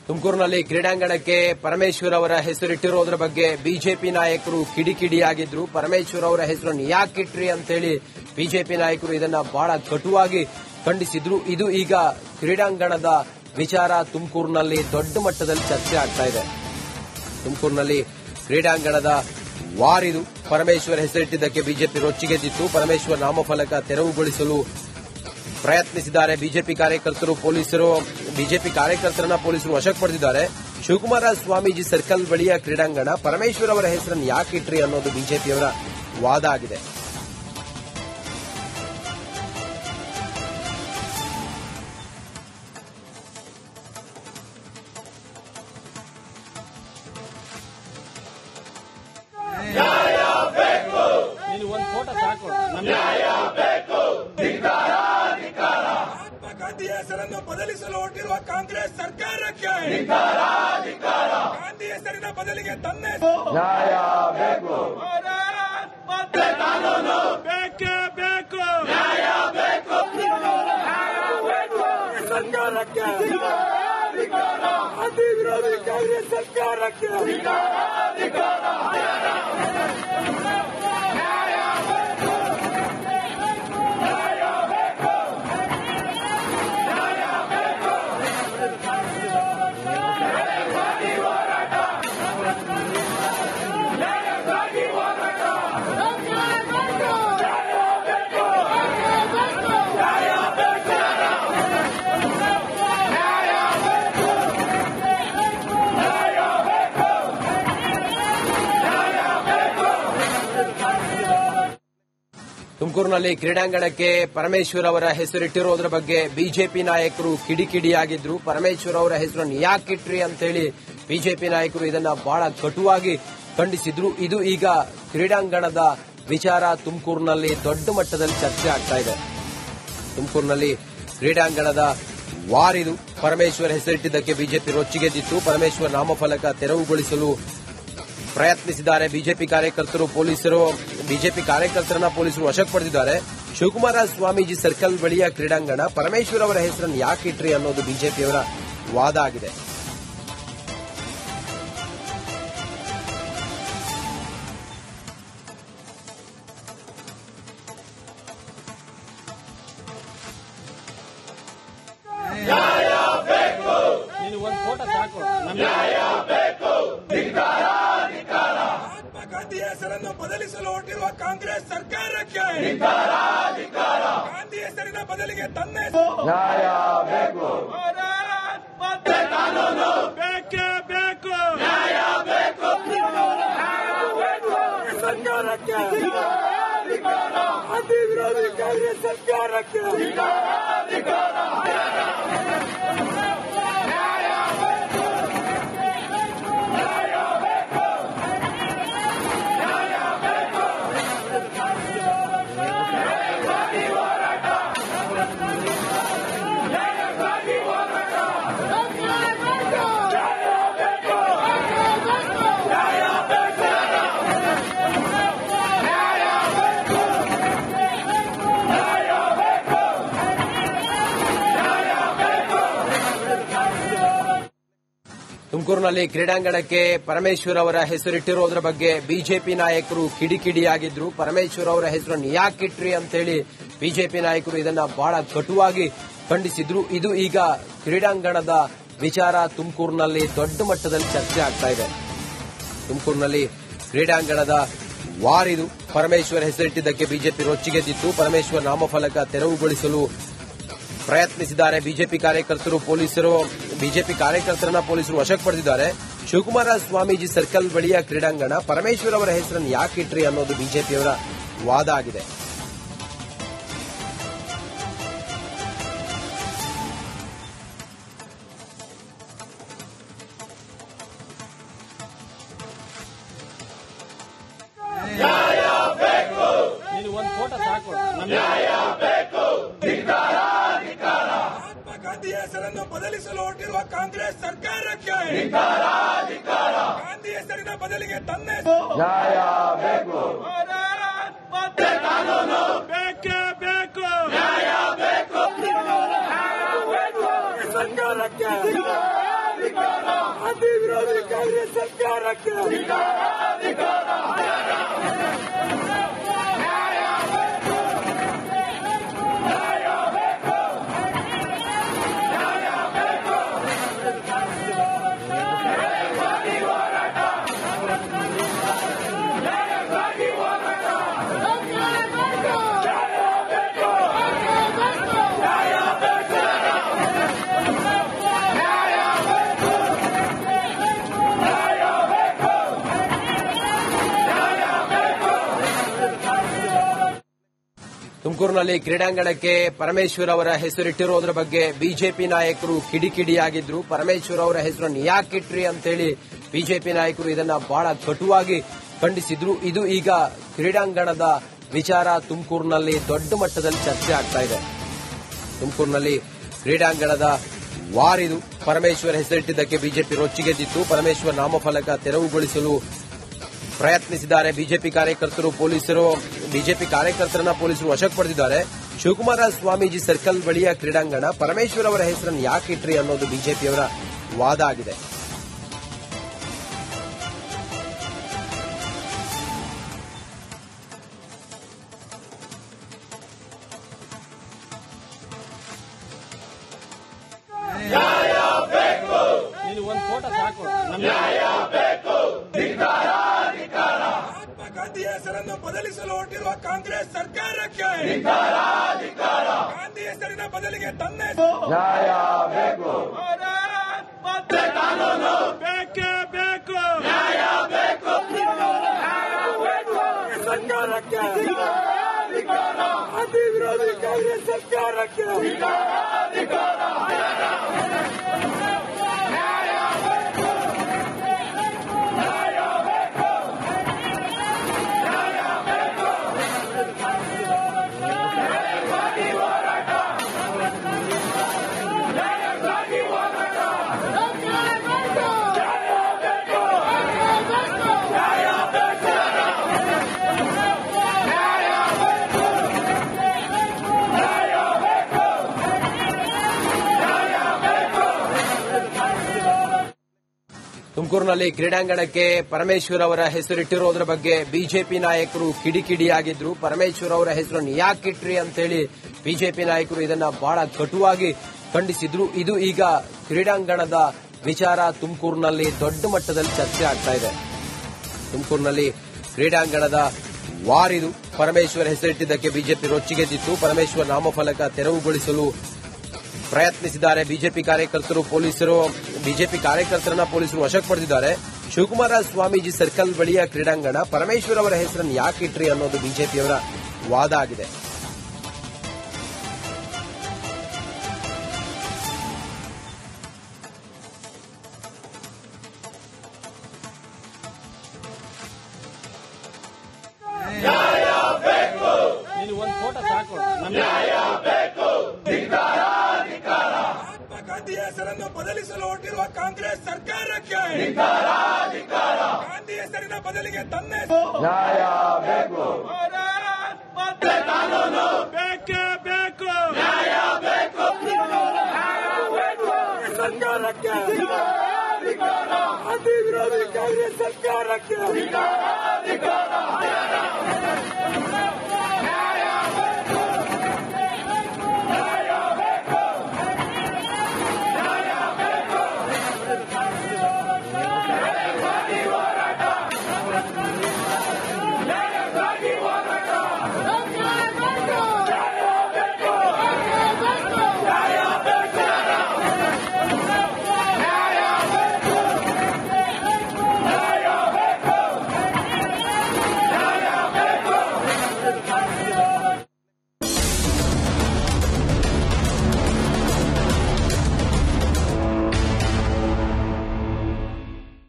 ತುಮಕೂರಿನಲ್ಲಿ ಕ್ರೀಡಾಂಗಣಕ್ಕೆ ಪರಮೇಶ್ವರ್ ಅವರ ಹೆಸರಿಟ್ಟಿರೋದ್ರ ಬಗ್ಗೆ ಬಿಜೆಪಿ ನಾಯಕರು ಕಿಡಿಕಿಡಿಯಾಗಿದ್ರು. ಪರಮೇಶ್ವರ್ ಅವರ ಹೆಸರನ್ನು ಯಾಕಿಟ್ರಿ ಅಂತೇಳಿ ಬಿಜೆಪಿ ನಾಯಕರು ಇದನ್ನ ಬಹಳ ಕಟುವಾಗಿ ಖಂಡಿಸಿದ್ರು. ಇದು ಈಗ ಕ್ರೀಡಾಂಗಣದ ವಿಚಾರ ತುಮಕೂರಿನಲ್ಲಿ ದೊಡ್ಡ ಮಟ್ಟದಲ್ಲಿ ಚರ್ಚೆ ಆಗ್ತಾ ಇದೆ. ತುಮಕೂರಿನಲ್ಲಿ ಕ್ರೀಡಾಂಗಣದ ವಾರಿದು. ಪರಮೇಶ್ವರ್ ಹೆಸರಿಟ್ಟಿದ್ದಕ್ಕೆ ಬಿಜೆಪಿ ರೊಚ್ಚಿಗೆದ್ದಿತ್ತು. ಪರಮೇಶ್ವರ್ ನಾಮಫಲಕ ತೆರವುಗೊಳಿಸಲು ಪ್ರಯತ್ನಿಸಿದ್ದಾರೆ ಬಿಜೆಪಿ ಕಾರ್ಯಕರ್ತರು. ಬಿಜೆಪಿ ಕಾರ್ಯಕರ್ತರನ್ನ ಪೊಲೀಸರು ವಶಕ್ಕೆ ಪಡೆದಿದ್ದಾರೆ. ಶಿವಕುಮಾರ ಸ್ವಾಮೀಜಿ ಸರ್ಕಲ್ ಬಳಿಯ ಕ್ರೀಡಾಂಗಣ ಪರಮೇಶ್ವರ್ ಅವರ ಹೆಸರನ್ನು ಯಾಕಿಟ್ರಿ ಅನ್ನೋದು ಬಿಜೆಪಿಯವರ ವಾದ ಆಗಿದೆ. ಗಾಂಧಿ ಹೆಸರನ್ನು ಬದಲಿಸಲು ಹೊರಟಿರುವ ಕಾಂಗ್ರೆಸ್ ಸರ್ಕಾರಕ್ಕೆ ಗಾಂಧಿ ಹೆಸರಿನ ಬದಲಿಗೆ ತನ್ನ ನ್ಯಾಯ ಬೇಕು, ಕಾನೂನು ಬೇಕೇ ಬೇಕು, ನ್ಯಾಯ ಬೇಕು, ಸರ್ಕಾರಕ್ಕೆ ಅತಿ ವಿರೋಧಿ ಕಾಂಗ್ರೆಸ್ ಸರ್ಕಾರಕ್ಕೆ ತುಮಕೂರಿನಲ್ಲಿ ಕ್ರೀಡಾಂಗಣಕ್ಕೆ ಪರಮೇಶ್ವರ್ ಅವರ ಹೆಸರಿಟ್ಟಿರೋದ್ರ ಬಗ್ಗೆ ಬಿಜೆಪಿ ನಾಯಕರು ಕಿಡಿಕಿಡಿಯಾಗಿದ್ರು. ಪರಮೇಶ್ವರ್ ಅವರ ಹೆಸರನ್ನು ಯಾಕಿಟ್ರಿ ಅಂತೇಳಿ ಬಿಜೆಪಿ ನಾಯಕರು ಇದನ್ನ ಬಹಳ ಕಟುವಾಗಿ ಖಂಡಿಸಿದ್ರು. ಇದು ಈಗ ಕ್ರೀಡಾಂಗಣದ ವಿಚಾರ ತುಮಕೂರಿನಲ್ಲಿ ದೊಡ್ಡ ಮಟ್ಟದಲ್ಲಿ ಚರ್ಚೆ ಆಗ್ತಾ ಇದೆ. ತುಮಕೂರಿನಲ್ಲಿ ಕ್ರೀಡಾಂಗಣದ ವಾರಿದು. ಪರಮೇಶ್ವರ್ ಹೆಸರಿಟ್ಟಿದ್ದಕ್ಕೆ ಬಿಜೆಪಿ ರೊಚ್ಚಿಗೆದ್ದಿತ್ತು. ಪರಮೇಶ್ವರ್ ನಾಮಫಲಕ ತೆರವುಗೊಳಿಸಲು ಪ್ರಯತ್ನಿಸಿದ್ದಾರೆ ಬಿಜೆಪಿ ಕಾರ್ಯಕರ್ತರು. ಬಿಜೆಪಿ ಕಾರ್ಯಕರ್ತರನ್ನ ಪೊಲೀಸರು ವಶಕ್ಕೆ ಪಡೆದಿದ್ದಾರೆ. ಶಿವಕುಮಾರ ಸ್ವಾಮೀಜಿ ಸರ್ಕಲ್ ಬಳಿಯ ಕ್ರೀಡಾಂಗಣ ಪರಮೇಶ್ವರ್ ಅವರ ಹೆಸರನ್ನು ಯಾಕಿಟ್ರಿ ಅನ್ನೋದು ಬಿಜೆಪಿಯವರ ವಾದ ಆಗಿದೆ. ಗಾಂಧಿ ಹೆಸರನ್ನು ಬದಲಿಸಲು ಹೊರಟಿರುವ ಕಾಂಗ್ರೆಸ್ ಸರ್ಕಾರಕ್ಕೆ ಗಾಂಧಿ ಹೆಸರಿನ ಬದಲಿಗೆ ತನ್ನ ನ್ಯಾಯ ಬೇಕು, ಕಾನೂನು ಬೇಕೇ ಬೇಕು, ನ್ಯಾಯ ಬೇಕು, ಸರ್ಕಾರಕ್ಕೆ ಅತಿ ವಿರೋಧಿ ಕಾಂಗ್ರೆಸ್ ಸರ್ಕಾರಕ್ಕೆ ತುಮಕೂರಿನಲ್ಲಿ ಕ್ರೀಡಾಂಗಣಕ್ಕೆ ಪರಮೇಶ್ವರ್ ಅವರ ಹೆಸರಿಟ್ಟಿರೋದ್ರ ಬಗ್ಗೆ ಬಿಜೆಪಿ ನಾಯಕರು ಕಿಡಿಕಿಡಿಯಾಗಿದ್ರು. ಪರಮೇಶ್ವರ್ ಅವರ ಹೆಸರನ್ನು ಯಾಕಿಟ್ರಿ ಅಂತೇಳಿ ಬಿಜೆಪಿ ನಾಯಕರು ಇದನ್ನ ಬಹಳ ಕಟುವಾಗಿ ಖಂಡಿಸಿದ್ರು. ಇದು ಈಗ ಕ್ರೀಡಾಂಗಣದ ವಿಚಾರ ತುಮಕೂರಿನಲ್ಲಿ ದೊಡ್ಡ ಮಟ್ಟದಲ್ಲಿ ಚರ್ಚೆ ಆಗ್ತಾ ಇದೆ. ತುಮಕೂರಿನಲ್ಲಿ ಕ್ರೀಡಾಂಗಣದ ವಾರಿದು. ಪರಮೇಶ್ವರ್ ಹೆಸರಿಟ್ಟಿದ್ದಕ್ಕೆ ಬಿಜೆಪಿ ರೊಚ್ಚಿಗೆದ್ದಿತ್ತು. ಪರಮೇಶ್ವರ್ ನಾಮಫಲಕ ತೆರವುಗೊಳಿಸಲು ಪ್ರಯತ್ನಿಸಿದ್ದಾರೆ ಬಿಜೆಪಿ ಕಾರ್ಯಕರ್ತರು. ಬಿಜೆಪಿ ಕಾರ್ಯಕರ್ತರನ್ನ ಪೊಲೀಸರು ವಶಕ್ಕೆ ಪಡೆದಿದ್ದಾರೆ. ಶಿವಕುಮಾರ ಸ್ವಾಮೀಜಿ ಸರ್ಕಲ್ ಬಳಿಯ ಕ್ರೀಡಾಂಗಣ ಪರಮೇಶ್ವರ್ ಅವರ ಹೆಸರನ್ನು ಯಾಕಿಟ್ರಿ ಅನ್ನೋದು ಬಿಜೆಪಿಯವರ ವಾದ ಆಗಿದೆ. ಗಾಂಧಿ ಹೆಸರನ್ನು ಬದಲಿಸಲು ಹೊರಟಿರುವ ಕಾಂಗ್ರೆಸ್ ಸರ್ಕಾರಕ್ಕೆ ಗಾಂಧಿ ಹೆಸರಿನ ಬದಲಿಗೆ ತನ್ನ ನ್ಯಾಯ ಬೇಕು, ಕಾನೂನು ಬೇಕೇ ಬೇಕು, ನ್ಯಾಯ ಬೇಕು, ಸರ್ಕಾರಕ್ಕೆ ಅತಿ ವಿರೋಧಿ ಕಾಂಗ್ರೆಸ್ ಸರ್ಕಾರಕ್ಕೆ ತುಮಕೂರಿನಲ್ಲಿ ಕ್ರೀಡಾಂಗಣಕ್ಕೆ ಪರಮೇಶ್ವರ್ ಅವರ ಹೆಸರಿಟ್ಟಿರೋದ್ರ ಬಗ್ಗೆ ಬಿಜೆಪಿ ನಾಯಕರು ಕಿಡಿಕಿಡಿಯಾಗಿದ್ರು. ಪರಮೇಶ್ವರ್ ಅವರ ಹೆಸರನ್ನು ಯಾಕಿಟ್ರಿ ಅಂತೇಳಿ ಬಿಜೆಪಿ ನಾಯಕರು ಇದನ್ನ ಬಹಳ ಕಟುವಾಗಿ ಖಂಡಿಸಿದ್ರು. ಇದು ಈಗ ಕ್ರೀಡಾಂಗಣದ ವಿಚಾರ ತುಮಕೂರಿನಲ್ಲಿ ದೊಡ್ಡ ಮಟ್ಟದಲ್ಲಿ ಚರ್ಚೆ ಆಗ್ತಾ ಇದೆ. ತುಮಕೂರಿನಲ್ಲಿ ಕ್ರೀಡಾಂಗಣದ ವಾರಿದು. ಪರಮೇಶ್ವರ್ ಹೆಸರಿಟ್ಟಿದ್ದಕ್ಕೆ ಬಿಜೆಪಿ ರೊಚ್ಚಿಗೆದ್ದಿತ್ತು. ಪರಮೇಶ್ವರ್ ನಾಮಫಲಕ ತೆರವುಗೊಳಿಸಲು ಪ್ರಯತ್ನಿಸಿದ್ದಾರೆ ಬಿಜೆಪಿ ಕಾರ್ಯಕರ್ತರು. ಬಿಜೆಪಿ ಕಾರ್ಯಕರ್ತರನ್ನ ಪೊಲೀಸರು ವಶಕ್ಕೆ ಪಡೆದಿದ್ದಾರೆ. ಶಿವಕುಮಾರ ಸ್ವಾಮೀಜಿ ಸರ್ಕಲ್ ಬಳಿಯ ಕ್ರೀಡಾಂಗಣ ಪರಮೇಶ್ವರ್ ಅವರ ಹೆಸರನ್ನು ಯಾಕಿಟ್ರಿ ಅನ್ನೋದು ಬಿಜೆಪಿಯವರ ವಾದ ಆಗಿದೆ. ಗಾಂಧಿ ಹೆಸರನ್ನು ಬದಲಿಸಲು ಹೊರಟಿರುವ ಕಾಂಗ್ರೆಸ್ ಸರ್ಕಾರಕ್ಕೆ ಗಾಂಧಿ ಹೆಸರಿನ ಬದಲಿಗೆ ತನ್ನ ನ್ಯಾಯ ಬೇಕು. ಕಾನೂನು ಬೇಕೇ ಬೇಕು. ನ್ಯಾಯ ಬೇಕು. ಸರ್ಕಾರಕ್ಕೆ ಅತಿ ವಿರೋಧಿ ಕಾಂಗ್ರೆಸ್ ಸರ್ಕಾರಕ್ಕೆ ತುಮಕೂರಿನಲ್ಲಿ ಕ್ರೀಡಾಂಗಣಕ್ಕೆ ಪರಮೇಶ್ವರ್ ಅವರ ಹೆಸರಿಟ್ಟಿರೋದ್ರ ಬಗ್ಗೆ ಬಿಜೆಪಿ ನಾಯಕರು ಕಿಡಿಕಿಡಿಯಾಗಿದ್ರು. ಪರಮೇಶ್ವರ್ ಅವರ ಹೆಸರನ್ನು ಯಾಕಿಟ್ರಿ ಅಂತೇಳಿ ಬಿಜೆಪಿ ನಾಯಕರು ಇದನ್ನ ಬಹಳ ಕಟುವಾಗಿ ಖಂಡಿಸಿದ್ರು. ಇದು ಈಗ ಕ್ರೀಡಾಂಗಣದ ವಿಚಾರ ತುಮಕೂರಿನಲ್ಲಿ ದೊಡ್ಡ ಮಟ್ಟದಲ್ಲಿ ಚರ್ಚೆ ಆಗ್ತಾ ಇದೆ. ತುಮಕೂರಿನಲ್ಲಿ ಕ್ರೀಡಾಂಗಣದ ವಾರಿದು. ಪರಮೇಶ್ವರ್ ಹೆಸರಿಟ್ಟಿದ್ದಕ್ಕೆ ಬಿಜೆಪಿ ರೊಚ್ಚಿಗೆದ್ದಿತ್ತು. ಪರಮೇಶ್ವರ್ ನಾಮಫಲಕ ತೆರವುಗೊಳಿಸಲು ಪ್ರಯತ್ನಿಸಿದ್ದಾರೆ ಬಿಜೆಪಿ ಕಾರ್ಯಕರ್ತರು. ಬಿಜೆಪಿ ಕಾರ್ಯಕರ್ತರನ್ನ ಪೊಲೀಸರು ವಶಕ್ಕೆ ಪಡೆದಿದ್ದಾರೆ. ಶಿವಕುಮಾರ ಸ್ವಾಮೀಜಿ ಸರ್ಕಲ್ ಬಳಿಯ ಕ್ರೀಡಾಂಗಣ ಪರಮೇಶ್ವರ್ ಅವರ ಹೆಸರನ್ನು ಯಾಕಿಟ್ರಿ ಅನ್ನೋದು ಬಿಜೆಪಿಯವರ ವಾದ ಆಗಿದೆ. ಗಾಂಧಿ ಹೆಸರನ್ನು ಬದಲಿಸಲು ಹೊರಟಿರುವ ಕಾಂಗ್ರೆಸ್ ಸರ್ಕಾರಕ್ಕೆ ಗಾಂಧಿ ಹೆಸರಿನ ಬದಲಿಗೆ ತನ್ನ ನ್ಯಾಯ ಬೇಕು. ಕಾನೂನು ಬೇಕೇ ಬೇಕು. ನ್ಯಾಯ ಬೇಕು. ಸರ್ಕಾರಕ್ಕೆ ಅತಿ ವಿರೋಧಿ ಕಾಂಗ್ರೆಸ್ ಸರ್ಕಾರಕ್ಕೆ